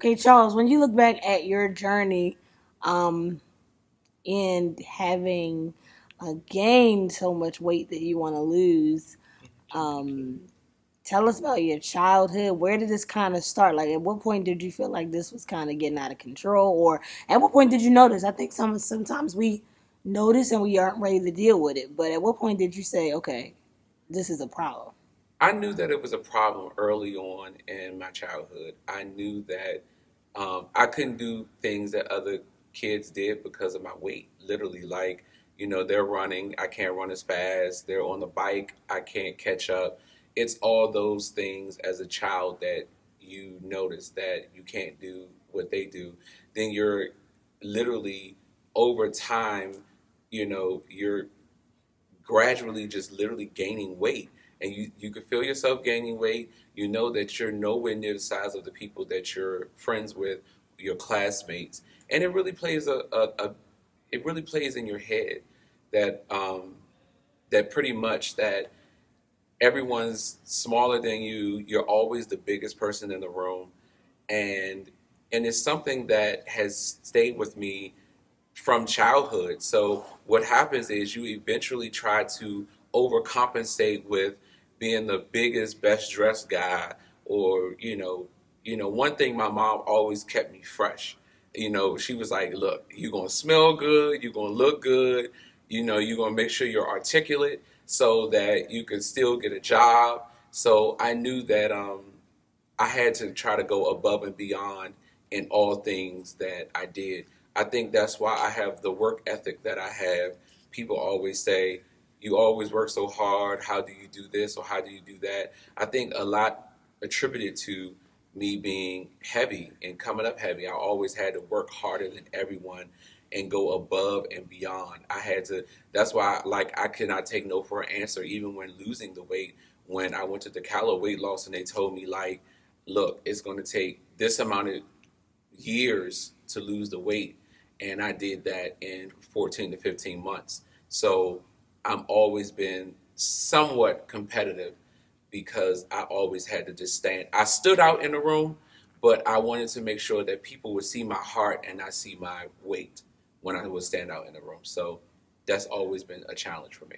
Okay, Charles, when you look back at your journey, um, in having gained so much weight that you want to lose, um, tell us about your childhood. Where did this kind of start? Like, at what point did you feel like this was kind of getting out of control, or at what point did you notice? I think sometimes we notice and we aren't ready to deal with it. But at what point did you say, okay, this is a problem? I knew that it was a problem early on in my childhood. I knew that I couldn't do things that other kids did because of my weight. Literally, like, they're running, I can't run as fast. They're on the bike, I can't catch up. It's all those things as a child that you notice that you can't do what they do. Then you're literally over time, you're gradually just literally gaining weight, and you can feel yourself gaining weight. You know that you're nowhere near the size of the people that you're friends with, your classmates, and it really plays it really plays in your head that that pretty much that everyone's smaller than you. You're always the biggest person in the room, and it's something that has stayed with me from childhood. So what happens is you eventually try to overcompensate with being the biggest, best dressed guy, or one thing my mom always kept me fresh. She was like, "Look, you're gonna smell good, you're gonna look good, you're gonna make sure you're articulate so that you can still get a job." So I knew that I had to try to go above and beyond in all things that I did. I think that's why I have the work ethic that I have. People always say, "You always work so hard. How do you do this or how do you do that?" I think a lot attributed to me being heavy and coming up heavy. I always had to work harder than everyone and go above and beyond. I had to. That's why, like, I could not take no for an answer, even when losing the weight. When I went to the Calo weight loss and they told me, like, look, it's going to take this amount of years to lose the weight. And I did that in 14 to 15 months. So I've always been somewhat competitive because I always had to just stand. I stood out in the room, but I wanted to make sure that people would see my heart and not see my weight when I would stand out in the room. So that's always been a challenge for me.